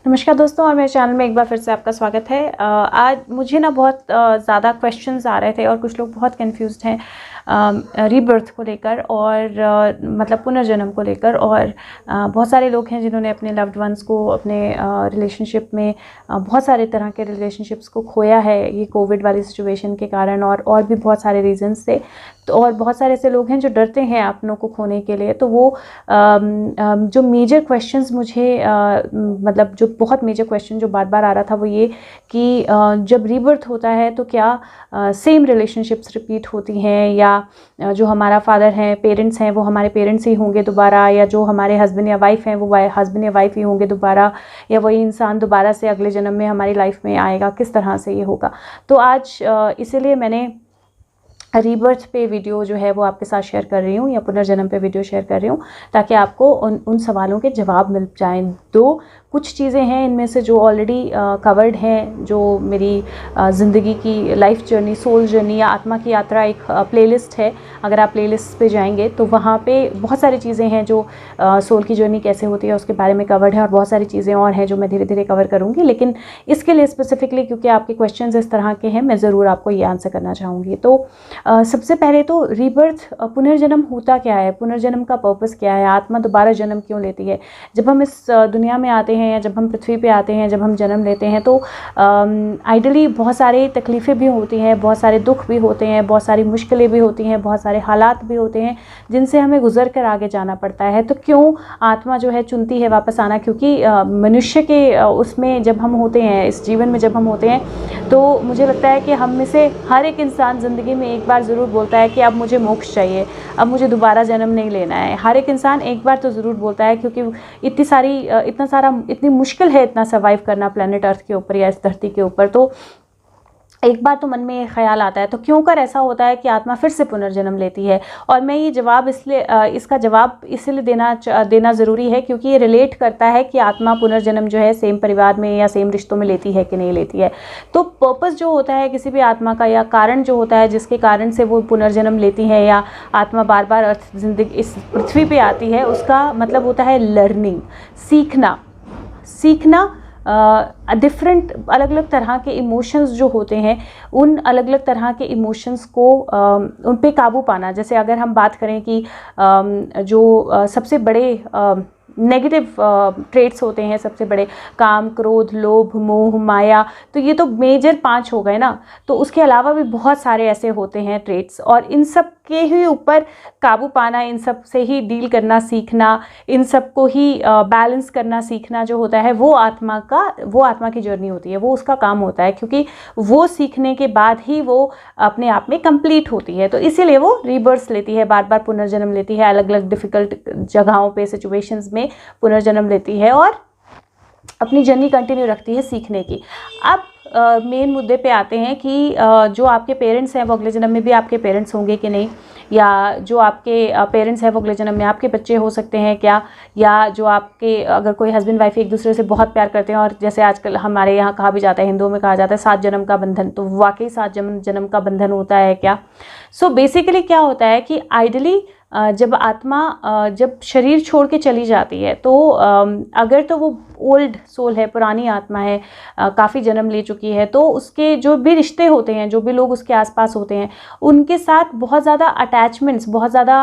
नमस्कार दोस्तों, और मेरे चैनल में एक बार फिर से आपका स्वागत है। आज मुझे ना बहुत ज़्यादा क्वेश्चंस आ रहे थे और कुछ लोग बहुत कंफ्यूज्ड हैं रीबर्थ को लेकर और मतलब पुनर्जन्म को लेकर। और बहुत सारे लोग हैं जिन्होंने अपने लव्ड वंस को अपने रिलेशनशिप में बहुत सारे तरह के रिलेशनशिप्स को खोया है ये कोविड वाली सिचुएशन के कारण, और भी बहुत सारे रीजंस से। तो और बहुत सारे ऐसे लोग हैं जो डरते हैं अपनों को खोने के लिए। तो वो जो मेजर क्वेश्चंस मुझे मतलब जो बहुत मेजर क्वेश्चन जो बार बार आ रहा था वो ये कि जब रीबर्थ होता है तो क्या सेम रिलेशनशिप्स रिपीट होती हैं, या जो हमारा फादर हैं, पेरेंट्स हैं, वो हमारे पेरेंट्स ही होंगे दोबारा, या जो हमारे हस्बैंड या वाइफ हैं वो हस्बैंड या वाइफ ही होंगे दोबारा, या वही इंसान दोबारा से अगले जन्म में हमारी लाइफ में आएगा, किस तरह से ये होगा। तो आज इसीलिए मैंने रीबर्थ पे वीडियो जो है वो आपके साथ शेयर कर रही हूँ, या पुनर्जन्म पे वीडियो शेयर कर रही हूँ, ताकि आपको उन सवालों के जवाब मिल जाएं। दो कुछ चीज़ें हैं इनमें से जो ऑलरेडी कवर्ड हैं, जो मेरी ज़िंदगी की लाइफ जर्नी, सोल जर्नी या आत्मा की यात्रा एक प्लेलिस्ट है। अगर आप प्लेलिस्ट पे जाएंगे तो वहाँ पे बहुत सारी चीज़ें हैं जो सोल की जर्नी कैसे होती है उसके बारे में कवर्ड है, और बहुत सारी चीज़ें और हैं जो मैं धीरे धीरे कवर करूँगी। लेकिन इसके लिए स्पेसिफिकली क्योंकि आपके क्वेश्चन इस तरह के हैं, मैं ज़रूर आपको ये आंसर करना चाहूँगी। तो सबसे पहले तो रीबर्थ, पुनर्जन्म होता क्या है, पुनर्जन्म का पर्पस क्या है, आत्मा दोबारा जन्म क्यों लेती है। जब हम इस दुनिया में आते हैं या जब हम पृथ्वी पे आते हैं, जब हम जन्म लेते हैं तो आइडली बहुत सारी तकलीफ़ें भी होती हैं, बहुत सारे दुख भी होते हैं, बहुत सारी मुश्किलें भी होती हैं, बहुत सारे हालात भी होते हैं जिनसे हमें गुजर कर आगे जाना पड़ता है। तो क्यों आत्मा जो है चुनती है वापस आना, क्योंकि मनुष्य के उसमें जब हम होते हैं, इस जीवन में जब हम होते हैं, तो मुझे लगता है कि हम में से हर एक इंसान ज़िंदगी में एक बार ज़रूर बोलता है कि अब मुझे मोक्ष चाहिए, अब मुझे दोबारा जन्म नहीं लेना है। हर एक इंसान एक बार तो ज़रूर बोलता है, क्योंकि इतनी मुश्किल है इतना सर्वाइव करना प्लेनेट अर्थ के ऊपर या इस धरती के ऊपर। तो एक बार तो मन में ये ख्याल आता है, तो क्यों कर ऐसा होता है कि आत्मा फिर से पुनर्जन्म लेती है। और मैं ये जवाब इसका जवाब इसलिए देना ज़रूरी है क्योंकि ये रिलेट करता है कि आत्मा पुनर्जन्म जो है सेम परिवार में या सेम रिश्तों में लेती है कि नहीं लेती है। तो पर्पस जो होता है किसी भी आत्मा का, या कारण जो होता है जिसके कारण से वो पुनर्जन्म लेती है या आत्मा बार बार अर्थ जिंदगी इस पृथ्वी पे आती है, उसका मतलब होता है लर्निंग, सीखना। डिफरेंट अलग अलग तरह के इमोशंस जो होते हैं, उन अलग अलग तरह के इमोशंस को उन पे काबू पाना। जैसे अगर हम बात करें कि जो सबसे बड़े नेगेटिव ट्रेट्स होते हैं, सबसे बड़े काम, क्रोध, लोभ, मोह, माया, तो ये तो मेजर 5 हो गए ना। तो उसके अलावा भी बहुत सारे ऐसे होते हैं ट्रेट्स, और इन सब के ही ऊपर काबू पाना, इन सब से ही डील करना सीखना, इन सब को ही बैलेंस करना सीखना जो होता है, वो आत्मा की जर्नी होती है, वो उसका काम होता है, क्योंकि वो सीखने के बाद ही वो अपने आप में कंप्लीट होती है। तो इसीलिए वो रीबर्थ लेती है, बार बार पुनर्जन्म लेती है, अलग अलग डिफ़िकल्ट जगहों पे, सिचुएशंस में पुनर्जन्म लेती है और अपनी जर्नी कंटिन्यू रखती है सीखने की। अब मेन मुद्दे पे आते हैं कि जो आपके पेरेंट्स हैं वो अगले जन्म में भी आपके पेरेंट्स होंगे कि नहीं, या जो आपके पेरेंट्स हैं वो अगले जन्म में आपके बच्चे हो सकते हैं क्या, या जो आपके अगर कोई हस्बैंड वाइफ एक दूसरे से बहुत प्यार करते हैं, और जैसे आजकल हमारे यहाँ कहा भी जाता है, हिंदुओं में कहा जाता है 7 जन्म का बंधन, तो वाकई 7 जन्म का बंधन होता है क्या। सो बेसिकली क्या होता है कि आइडली जब आत्मा जब शरीर छोड़ के चली जाती है, तो अगर तो वो ओल्ड सोल है, पुरानी आत्मा है, काफ़ी जन्म ले चुकी है, तो उसके जो भी रिश्ते होते हैं, जो भी लोग उसके आसपास होते हैं, उनके साथ बहुत ज़्यादा अटैचमेंट्स, बहुत ज़्यादा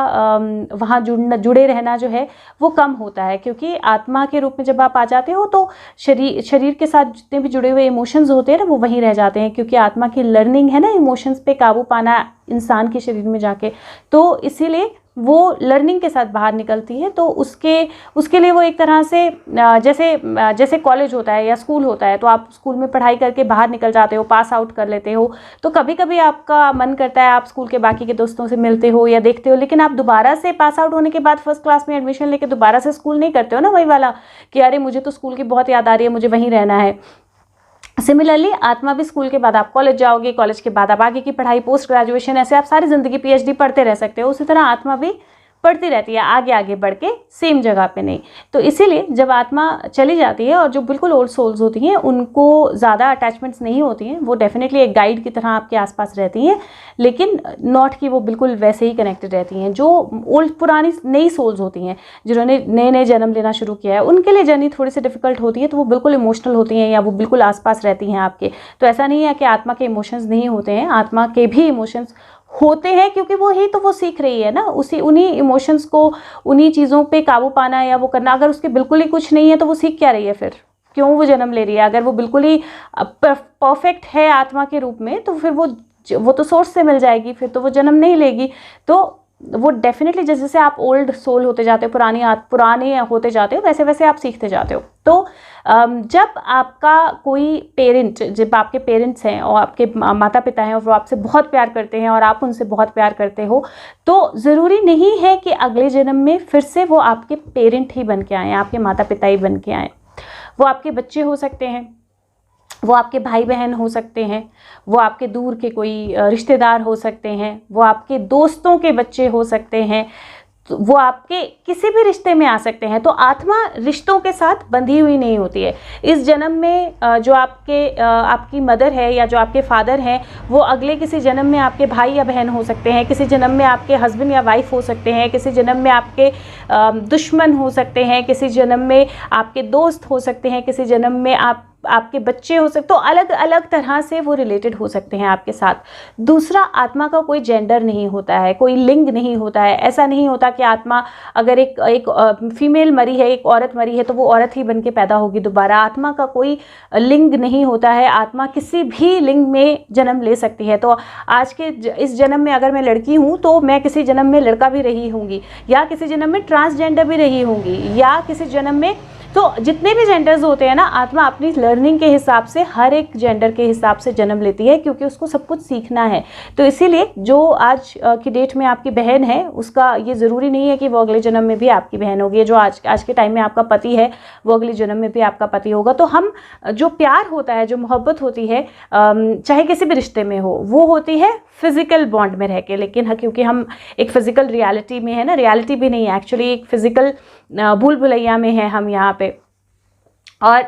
वहाँ जुड़े रहना जो है वो कम होता है। क्योंकि आत्मा के रूप में जब आप आ जाते हो तो शरीर के साथ जितने भी जुड़े हुए इमोशंस होते हैं ना, वो वहीं रह जाते हैं, क्योंकि आत्मा की लर्निंग है ना इमोशंस पे काबू पाना इंसान के शरीर में जाके। तो इसीलिए वो लर्निंग के साथ बाहर निकलती है। तो उसके लिए वो एक तरह से जैसे कॉलेज होता है या स्कूल होता है, तो आप स्कूल में पढ़ाई करके बाहर निकल जाते हो, पास आउट कर लेते हो, तो कभी कभी आपका मन करता है आप स्कूल के बाकी के दोस्तों से मिलते हो या देखते हो, लेकिन आप दोबारा से पास आउट होने के बाद फर्स्ट क्लास में एडमिशन लेके दोबारा से स्कूल नहीं करते हो ना, वही वाला कि अरे मुझे तो स्कूल की बहुत याद आ रही है, मुझे वहीं रहना है। सिमिलरली आत्मा भी स्कूल के बाद आप कॉलेज जाओगे, कॉलेज के बाद आप आगे की पढ़ाई, पोस्ट ग्रेजुएशन, ऐसे आप सारी ज़िंदगी PhD पढ़ते रह सकते हो। उसी तरह आत्मा भी बढ़ती रहती है, आगे आगे बढ़ के सेम जगह पे नहीं। तो इसीलिए जब आत्मा चली जाती है और जो बिल्कुल ओल्ड सोल्स होती हैं उनको ज़्यादा अटैचमेंट्स नहीं होती हैं, वो डेफिनेटली एक गाइड की तरह आपके आसपास रहती हैं, लेकिन नॉट कि वो बिल्कुल वैसे ही कनेक्टेड रहती हैं। जो ओल्ड पुरानी नई सोल्स होती हैं जिन्होंने नए नए जन्म लेना शुरू किया है, उनके लिए जर्नी थोड़ी सी डिफिकल्ट होती है, तो वो बिल्कुल इमोशनल होती हैं या वो बिल्कुल आसपास रहती हैं आपके। तो ऐसा नहीं है कि आत्मा के इमोशंस नहीं होते हैं, आत्मा के भी इमोशंस होते हैं, क्योंकि वो ही तो वो सीख रही है ना, उन्हीं इमोशंस को, उन्हीं चीज़ों पे काबू पाना या वो करना। अगर उसके बिल्कुल ही कुछ नहीं है तो वो सीख क्या रही है फिर, क्यों वो जन्म ले रही है? अगर वो बिल्कुल ही परफेक्ट है आत्मा के रूप में, तो फिर वो तो सोर्स से मिल जाएगी, फिर तो वो जन्म नहीं लेगी। तो वो डेफिनेटली जैसे जैसे आप ओल्ड सोल होते जाते हो, पुराने होते जाते हो, वैसे वैसे आप सीखते जाते हो। तो जब आपका कोई पेरेंट, जब आपके पेरेंट्स हैं और आपके माता पिता हैं और वो आपसे बहुत प्यार करते हैं और आप उनसे बहुत प्यार करते हो, तो ज़रूरी नहीं है कि अगले जन्म में फिर से वो आपके पेरेंट ही बन के आएँ, आपके माता पिता ही बन के आएँ। वो आपके बच्चे हो सकते हैं, वो आपके भाई बहन हो सकते हैं, वो आपके दूर के कोई रिश्तेदार हो सकते हैं, वो आपके दोस्तों के बच्चे हो सकते हैं, तो वो आपके किसी भी रिश्ते में आ सकते हैं। तो आत्मा रिश्तों के साथ बंधी हुई नहीं होती है। इस जन्म में जो आपकी मदर है या जो आपके फादर हैं, वो अगले किसी जन्म में आपके भाई या बहन हो सकते हैं, किसी जन्म में आपके हस्बैंड या वाइफ हो सकते हैं, किसी जन्म में आपके दुश्मन हो सकते हैं, किसी जन्म में आपके दोस्त हो सकते हैं, किसी जन्म में आपके बच्चे हो सकते। तो अलग अलग तरह से वो रिलेटेड हो सकते हैं आपके साथ। दूसरा, आत्मा का कोई जेंडर नहीं होता है, कोई लिंग नहीं होता है। ऐसा नहीं होता कि आत्मा अगर एक फीमेल मरी है, एक औरत मरी है, तो वो औरत ही बन के पैदा होगी दोबारा। आत्मा का कोई लिंग नहीं होता है, आत्मा किसी भी लिंग में जन्म ले सकती है। तो आज के इस जन्म में अगर मैं लड़की हूँ तो मैं किसी जन्म में लड़का भी रही होंगी, या किसी जन्म में ट्रांसजेंडर भी रही होंगी, या किसी जन्म में, तो जितने भी जेंडर्स होते हैं ना, आत्मा अपनी लर्निंग के हिसाब से हर एक जेंडर के हिसाब से जन्म लेती है, क्योंकि उसको सब कुछ सीखना है। तो इसीलिए जो आज की डेट में आपकी बहन है, उसका ये ज़रूरी नहीं है कि वो अगले जन्म में भी आपकी बहन होगी। जो आज के टाइम में आपका पति है, वो अगले जन्म में भी आपका पति होगा। तो हम जो प्यार होता है, जो मोहब्बत होती है, चाहे किसी भी रिश्ते में हो, वो होती है फिजिकल बॉन्ड में रह के। लेकिन क्योंकि हम एक फिजिकल रियलिटी में है ना, रियलिटी भी नहीं है एक्चुअली, एक फिजिकल भूल भुलैया में है हम यहाँ पे। और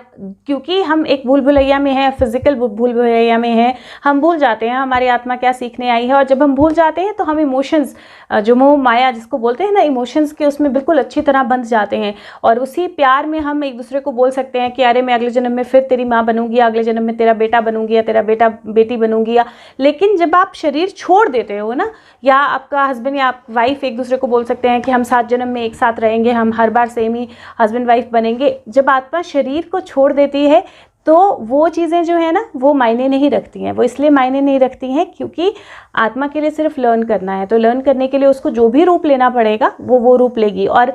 क्योंकि हम एक भूल भुलैया में हैं, फिजिकल भूल भुलैया में हैं, हम भूल जाते हैं हमारी आत्मा क्या सीखने आई है। और जब हम भूल जाते हैं तो हम इमोशंस, जो मोह माया जिसको बोलते हैं ना, इमोशंस के उसमें बिल्कुल अच्छी तरह बंध जाते हैं। और उसी प्यार में हम एक दूसरे को बोल सकते हैं कि अरे मैं अगले जन्म में फिर तेरी माँ बनूंगी, अगले जन्म में तेरा बेटा बनूंगी, या तेरा बेटा बेटी बनूंगी। या लेकिन जब आप शरीर छोड़ देते हो ना, या आपका हस्बैंड या वाइफ एक दूसरे को बोल सकते हैं कि हम 7 जन्म में एक साथ रहेंगे, हम हर बार सेम ही हस्बैंड वाइफ बनेंगे। जब आत्मा शरीर को छोड़ देती है तो वो चीज़ें जो है ना, वो मायने नहीं रखती हैं। वो इसलिए मायने नहीं रखती हैं क्योंकि आत्मा के लिए सिर्फ लर्न करना है। तो लर्न करने के लिए उसको जो भी रूप लेना पड़ेगा वो रूप लेगी। और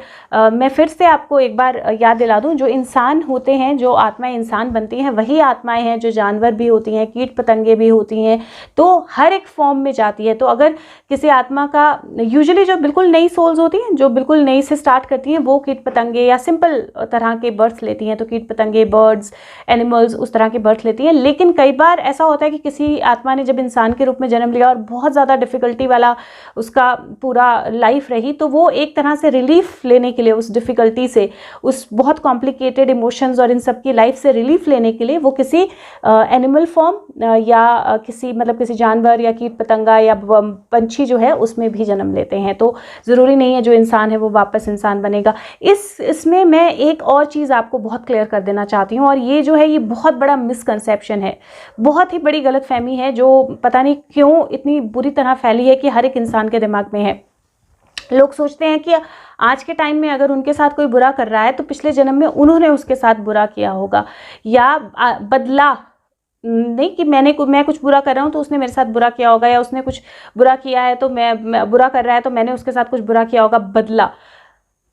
मैं फिर से आपको एक बार याद दिला दूं, जो इंसान होते हैं, जो आत्माएं इंसान बनती हैं, वही आत्माएं हैं जो जानवर भी होती हैं, कीट पतंगे भी होती हैं। तो हर एक फॉर्म में जाती है। तो अगर किसी आत्मा का, यूजुअली जो बिल्कुल नई सोल्स होती हैं, जो बिल्कुल नई से स्टार्ट करती हैं, वो कीट पतंगे या सिंपल तरह के बर्थ लेती हैं। तो कीट पतंगे, बर्ड्स, एनिमल्स, उस तरह के बर्थ लेती हैं। लेकिन कई बार ऐसा होता है कि किसी आत्मा ने जब इंसान के रूप में जन्म लिया और बहुत ज़्यादा डिफ़िकल्टी वाला उसका पूरा लाइफ रही, तो वो एक तरह से रिलीफ लेने के लिए उस डिफ़िकल्टी से, उस बहुत कॉम्प्लिकेटेड इमोशंस और इन सब की लाइफ से रिलीफ लेने के लिए वो किसी एनिमल फॉर्म या किसी जानवर या कीट पतंगा या पंछी जो है उसमें भी जन्म लेते हैं। तो ज़रूरी नहीं है जो इंसान है वो वापस इंसान बनेगा। इसमें मैं एक और चीज़ आपको बहुत क्लियर कर देना चाहती हूँ, और ये जो है, ये बहुत बड़ा मिसकंसेप्शन है, बहुत ही बड़ी गलतफहमी है, जो पता नहीं क्यों इतनी बुरी तरह फैली है कि हर एक इंसान के दिमाग में है। लोग सोचते हैं कि आज के टाइम में अगर उनके साथ कोई बुरा कर रहा है तो पिछले जन्म में उन्होंने उसके साथ बुरा किया होगा, या बदला नहीं कि मैं कुछ बुरा कर रहा हूँ तो उसने मेरे साथ बुरा किया होगा, या उसने कुछ बुरा किया है तो मैं बुरा कर रहा है तो मैंने उसके साथ कुछ बुरा किया होगा। बदला,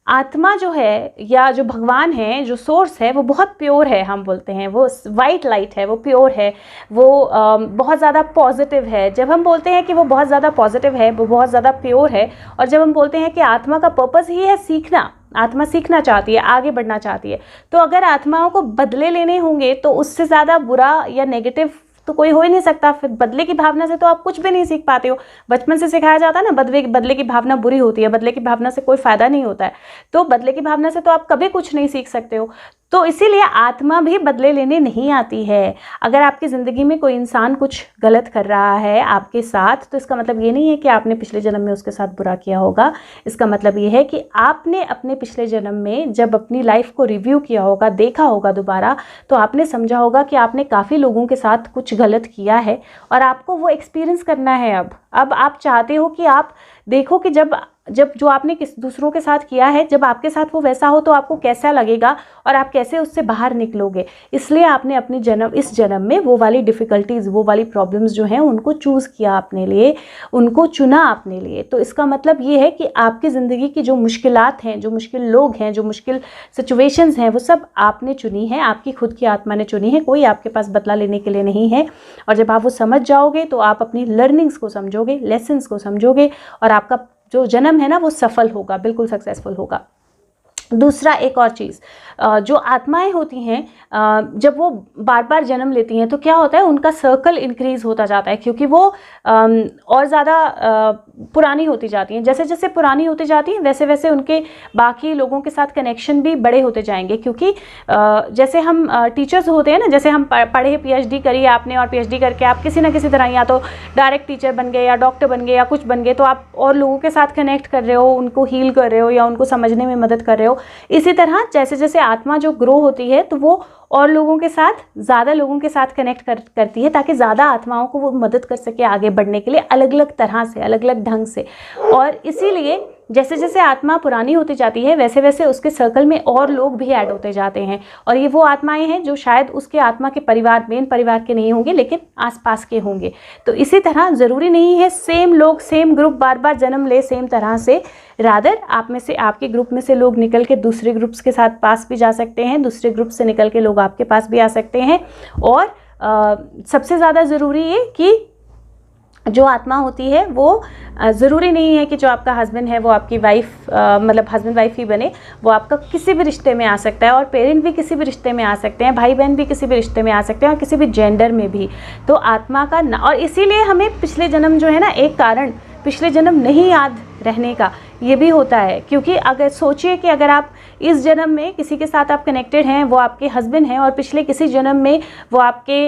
आत्मा जो है या जो भगवान है, जो सोर्स है, वो बहुत प्योर है। हम बोलते हैं वो वाइट लाइट है, वो प्योर है, वो बहुत ज़्यादा पॉजिटिव है। जब हम बोलते हैं कि वो बहुत ज़्यादा पॉजिटिव है, वो बहुत ज़्यादा प्योर है, और जब हम बोलते हैं कि आत्मा का पर्पस ही है सीखना, आत्मा सीखना चाहती है, आगे बढ़ना चाहती है, तो अगर आत्माओं को बदले लेने होंगे तो उससे ज़्यादा बुरा या नेगेटिव तो कोई हो ही नहीं सकता। फिर बदले की भावना से तो आप कुछ भी नहीं सीख पाते हो। बचपन से सिखाया जाता है ना, बदले की भावना बुरी होती है, बदले की भावना से कोई फायदा नहीं होता है। तो बदले की भावना से तो आप कभी कुछ नहीं सीख सकते हो। तो इसीलिए आत्मा भी बदले लेने नहीं आती है। अगर आपकी ज़िंदगी में कोई इंसान कुछ गलत कर रहा है आपके साथ, तो इसका मतलब ये नहीं है कि आपने पिछले जन्म में उसके साथ बुरा किया होगा। इसका मतलब ये है कि आपने अपने पिछले जन्म में जब अपनी लाइफ को रिव्यू किया होगा, देखा होगा दोबारा, तो आपने समझा होगा कि आपने काफ़ी लोगों के साथ कुछ गलत किया है और आपको वो एक्सपीरियंस करना है। अब आप चाहते हो कि आप देखो कि जब जो आपने दूसरों के साथ किया है, जब आपके साथ वो वैसा हो तो आपको कैसा लगेगा और आप कैसे उससे बाहर निकलोगे। इसलिए आपने अपने इस जन्म में वो वाली डिफ़िकल्टीज़, वो वाली प्रॉब्लम्स जो हैं उनको चूज़ किया अपने लिए, उनको चुना अपने लिए। तो इसका मतलब ये है कि आपकी ज़िंदगी की जो मुश्किलात हैं, जो मुश्किल लोग हैं, जो मुश्किल सिचुएशंस हैं, वो सब आपने चुनी है, आपकी खुद की आत्मा ने चुनी है। कोई आपके पास बदला लेने के लिए नहीं है। और जब आप वो समझ जाओगे तो आप अपनी लर्निंग्स को समझोगे, लेसन्स को समझोगे और आपका जो जन्म है ना वो सफल होगा, बिल्कुल सक्सेसफुल होगा। दूसरा एक और चीज़, जो आत्माएं होती हैं जब वो बार बार जन्म लेती हैं तो क्या होता है, उनका सर्कल इंक्रीज होता जाता है, क्योंकि वो और ज़्यादा पुरानी होती जाती हैं। जैसे जैसे पुरानी होती जाती हैं वैसे वैसे उनके बाकी लोगों के साथ कनेक्शन भी बड़े होते जाएंगे। क्योंकि जैसे हम टीचर्स होते हैं ना, जैसे हम पढ़े, PhD करी आपने और PhD करके आप किसी ना किसी तरह या तो डायरेक्ट टीचर बन गए या डॉक्टर बन गए या कुछ बन गए, तो आप और लोगों के साथ कनेक्ट कर रहे हो, उनको हील कर रहे हो या उनको समझने में मदद कर रहे हो। इसी तरह जैसे जैसे आत्मा जो ग्रो होती है तो वो और लोगों के साथ, ज़्यादा लोगों के साथ कनेक्ट करती है, ताकि ज़्यादा आत्माओं को वो मदद कर सके आगे बढ़ने के लिए, अलग अलग तरह से, अलग अलग ढंग से। और इसीलिए जैसे जैसे आत्मा पुरानी होती जाती है वैसे वैसे उसके सर्कल में और लोग भी ऐड होते जाते हैं। और ये वो आत्माएं हैं जो शायद उसके आत्मा के परिवार, मेन परिवार के नहीं होंगे, लेकिन आसपास के होंगे। तो इसी तरह ज़रूरी नहीं है सेम लोग, सेम ग्रुप बार बार जन्म ले सेम तरह से। रादर आप में से, आपके ग्रुप में से लोग निकल के दूसरे ग्रुप्स के साथ पास भी जा सकते हैं, दूसरे ग्रुप से निकल के लोग आपके पास भी आ सकते हैं। और सबसे ज़्यादा ज़रूरी है कि जो आत्मा होती है वो ज़रूरी नहीं है कि जो आपका हस्बैंड है वो आपकी वाइफ, मतलब हस्बैंड वाइफ ही बने। वो आपका किसी भी रिश्ते में आ सकता है, और पेरेंट भी किसी भी रिश्ते में आ सकते हैं, भाई बहन भी किसी भी रिश्ते में आ सकते हैं, और किसी भी जेंडर में भी। तो आत्मा का और इसीलिए हमें पिछले जन्म जो है ना, एक कारण पिछले जन्म नहीं याद रहने का ये भी होता है। क्योंकि अगर सोचिए कि अगर आप इस जन्म में किसी के साथ आप कनेक्टेड हैं, वो आपके हस्बैंड हैं, और पिछले किसी जन्म में वो आपके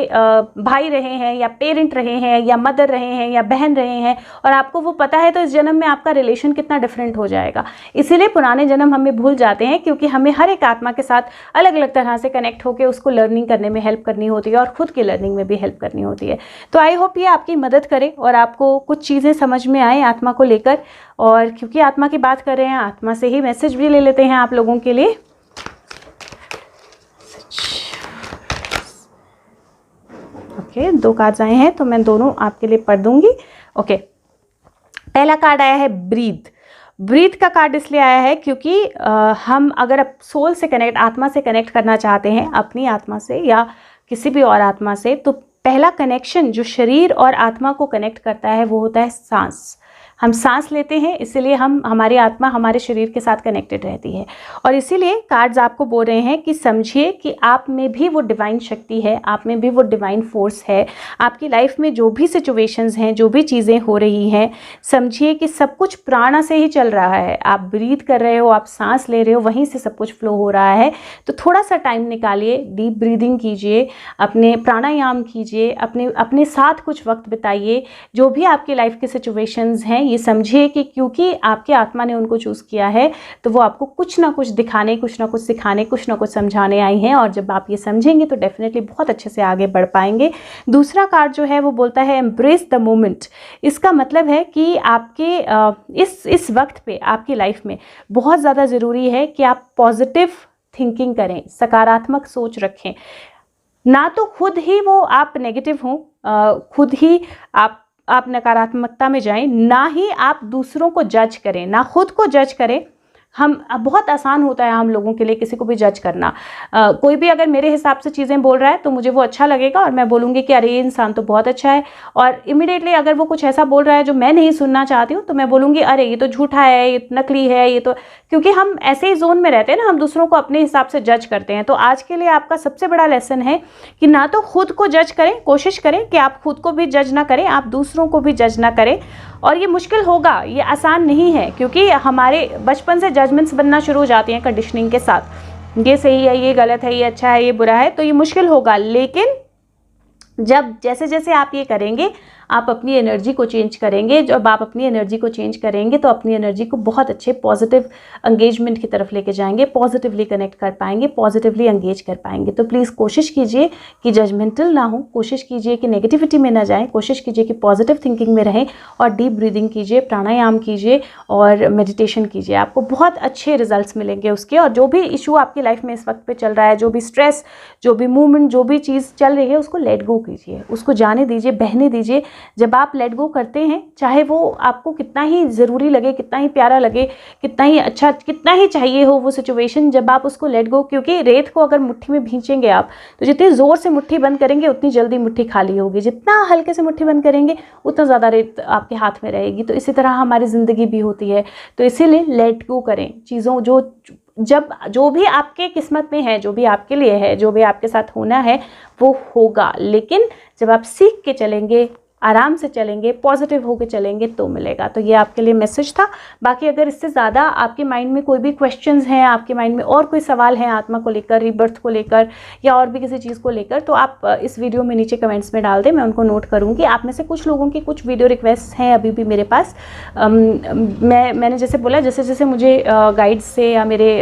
भाई रहे हैं या पेरेंट रहे हैं या मदर रहे हैं या बहन रहे हैं, और आपको वो पता है, तो इस जन्म में आपका रिलेशन कितना डिफरेंट हो जाएगा। इसीलिए पुराने जन्म हमें भूल जाते हैं, क्योंकि हमें हर एक आत्मा के साथ अलग अलग तरह से कनेक्ट होकर उसको लर्निंग करने में हेल्प करनी होती है और खुद की लर्निंग में भी हेल्प करनी होती है। तो आई होप ये आपकी मदद करे और आपको कुछ चीज़ें समझ में आए आत्मा को लेकर। और क्योंकि आत्मा की बात कर रहे हैं, आत्मा से ही मैसेज भी ले लेते हैं आप लोगों के लिए। ओके, 2 कार्ड्स आए हैं तो मैं दोनों आपके लिए पढ़ दूंगी। ओके, पहला कार्ड आया है ब्रीथ। ब्रीथ का कार्ड इसलिए आया है क्योंकि हम अगर सोल से कनेक्ट, आत्मा से कनेक्ट करना चाहते हैं, अपनी आत्मा से या किसी भी और आत्मा से, तो पहला कनेक्शन जो शरीर और आत्मा को कनेक्ट करता है वो होता है सांस। हम सांस लेते हैं, इसीलिए हमारी आत्मा हमारे शरीर के साथ कनेक्टेड रहती है। और इसीलिए कार्ड्स आपको बोल रहे हैं कि समझिए कि आप में भी वो डिवाइन शक्ति है, आप में भी वो डिवाइन फोर्स है। आपकी लाइफ में जो भी सिचुएशंस हैं, जो भी चीज़ें हो रही हैं, समझिए कि सब कुछ प्राणा से ही चल रहा है। आप ब्रीथ कर रहे हो, आप सांस ले रहे हो, वहीं से सब कुछ फ्लो हो रहा है। तो थोड़ा सा टाइम निकालिए, डीप ब्रीदिंग कीजिए, अपने प्राणायाम कीजिए, अपने साथ कुछ वक्त बिताइए। जो भी आपकी लाइफ के सिचुएशंस हैं, ये समझिए कि क्योंकि आपके आत्मा ने उनको चूज़ किया है, तो वो आपको कुछ ना कुछ दिखाने, कुछ ना कुछ सिखाने, कुछ ना कुछ समझाने आई हैं। और जब आप ये समझेंगे तो डेफिनेटली बहुत अच्छे से आगे बढ़ पाएंगे। दूसरा कार्ड जो है वो बोलता है एम्ब्रेस द मोमेंट। इसका मतलब है कि आपके इस वक्त पे आपकी लाइफ में बहुत ज़्यादा ज़रूरी है कि आप पॉजिटिव थिंकिंग करें, सकारात्मक सोच रखें। ना तो खुद ही वो आप नेगेटिव हों, खुद ही आप नकारात्मकता में जाएं, ना ही आप दूसरों को जज करें, ना खुद को जज करें, हम बहुत आसान होता है हम लोगों के लिए किसी को भी जज करना। कोई भी अगर मेरे हिसाब से चीज़ें बोल रहा है तो मुझे वो अच्छा लगेगा और मैं बोलूँगी कि अरे ये इंसान तो बहुत अच्छा है, और इमीडिएटली अगर वो कुछ ऐसा बोल रहा है जो मैं नहीं सुनना चाहती हूँ तो मैं बोलूँगी अरे ये तो झूठा है, ये नकली है, ये तो, क्योंकि हम ऐसे ही जोन में रहते हैं ना, हम दूसरों को अपने हिसाब से जज करते हैं। तो आज के लिए आपका सबसे बड़ा लेसन है कि ना तो खुद को जज करें, कोशिश करें कि आप खुद को भी जज ना करें, आप दूसरों को भी जज ना करें। और ये मुश्किल होगा, ये आसान नहीं है, क्योंकि हमारे बचपन से जजमेंट्स बनना शुरू हो जाती हैं कंडीशनिंग के साथ, ये सही है, ये गलत है, ये अच्छा है, ये बुरा है, तो ये मुश्किल होगा। लेकिन जब जैसे जैसे आप ये करेंगे, आप अपनी एनर्जी को चेंज करेंगे। जब आप अपनी एनर्जी को चेंज करेंगे तो अपनी एनर्जी को बहुत अच्छे पॉजिटिव एंगेजमेंट की तरफ लेके जाएंगे, पॉजिटिवली कनेक्ट कर पाएंगे, पॉजिटिवली एंगेज कर पाएंगे। तो प्लीज़ कोशिश कीजिए कि जजमेंटल ना हो, कोशिश कीजिए कि नेगेटिविटी में ना जाएं, कोशिश कीजिए कि पॉजिटिव थिंकिंग में रहें, और डीप ब्रीदिंग कीजिए, प्राणायाम कीजिए और मेडिटेशन कीजिए। आपको बहुत अच्छे रिजल्ट्स मिलेंगे उसके। और जो भी इशू आपकी लाइफ में इस वक्त पे चल रहा है, जो भी स्ट्रेस, जो भी मूवमेंट, जो भी चीज़ चल रही है, उसको लेट गो कीजिए, उसको जाने दीजिए, बहने दीजिए। जब आप लेट गो करते हैं, चाहे वो आपको कितना ही ज़रूरी लगे, कितना ही प्यारा लगे, कितना ही अच्छा, कितना ही चाहिए हो वो सिचुएशन, जब आप उसको लेट गो, क्योंकि रेत को अगर मुट्ठी में भींचेंगे आप, तो जितनी ज़ोर से मुट्ठी बंद करेंगे उतनी जल्दी मुट्ठी खाली होगी, जितना हल्के से मुट्ठी बंद करेंगे उतना ज़्यादा रेत आपके हाथ में रहेगी। तो इसी तरह हमारी ज़िंदगी भी होती है। तो इसीलिए लेट गो करें चीज़ों, जो भी आपके किस्मत में है, जो भी आपके लिए है, जो भी आपके साथ होना है वो होगा। लेकिन जब आप सीख के चलेंगे, आराम से चलेंगे, पॉजिटिव होकर चलेंगे तो मिलेगा। तो ये आपके लिए मैसेज था। बाकी अगर इससे ज़्यादा आपके माइंड में कोई भी क्वेश्चंस हैं, आपके माइंड में और कोई सवाल हैं आत्मा को लेकर, रीबर्थ को लेकर, या और भी किसी चीज़ को लेकर, तो आप इस वीडियो में नीचे कमेंट्स में डाल दें, मैं उनको नोट करूँगी। आप में से कुछ लोगों की कुछ वीडियो रिक्वेस्ट हैं अभी भी मेरे पास। मैंने जैसे बोला, जैसे जैसे मुझे गाइड्स से या मेरे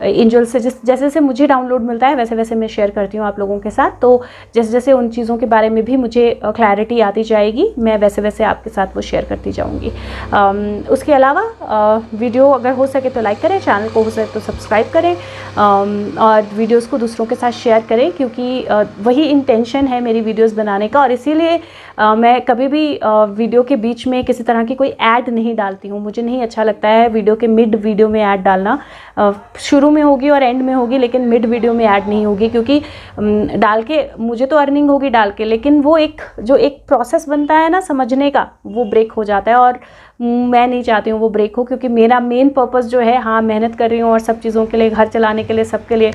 एंजल से जैसे जैसे मुझे डाउनलोड मिलता है, वैसे वैसे मैं शेयर करती हूँ आप लोगों के साथ। तो जैसे जैसे उन चीज़ों के बारे में भी मुझे क्लैरिटी आती जाएगी, मैं वैसे वैसे आपके साथ वो शेयर करती जाऊँगी। उसके अलावा वीडियो अगर हो सके तो लाइक करें, चैनल को हो सके तो सब्सक्राइब करें, और वीडियोज़ को दूसरों के साथ शेयर करें, क्योंकि वही इंटेंशन है मेरी वीडियोज़ बनाने का। और इसीलिए मैं कभी भी वीडियो के बीच में किसी तरह की कोई ऐड नहीं डालती हूँ। मुझे नहीं अच्छा लगता है वीडियो के मिड वीडियो में ऐड डालना। शुरू में होगी और एंड में होगी, लेकिन मिड वीडियो में ऐड नहीं होगी, क्योंकि डाल के मुझे तो अर्निंग होगी डाल के, लेकिन वो एक प्रोसेस बनता है ना समझने का, वो ब्रेक हो जाता है। और मैं नहीं चाहती हूँ वो ब्रेक हो, क्योंकि मेरा मेन पर्पस जो है, हाँ मेहनत कर रही हूँ और सब चीज़ों के लिए, घर चलाने के लिए, सबके लिए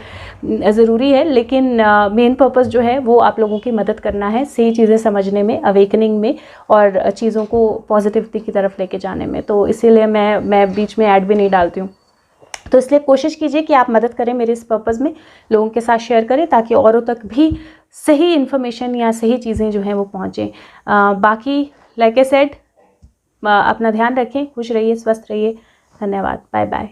ज़रूरी है, लेकिन मेन पर्पस जो है वो आप लोगों की मदद करना है, सही चीज़ें समझने में, अवेकनिंग में, और चीज़ों को पॉजिटिविटी की तरफ लेके जाने में। तो इसीलिए मैं बीच में ऐड भी नहीं डालती हूँ। तो इसलिए कोशिश कीजिए कि आप मदद करें मेरे इस पर्पज़ में, लोगों के साथ शेयर करें, ताकि औरों तक भी सही इन्फॉर्मेशन या सही चीज़ें जो हैं वो पहुँचें। बाकी लाइक आई सेड, अपना ध्यान रखें, खुश रहिए, स्वस्थ रहिए। धन्यवाद, बाय बाय।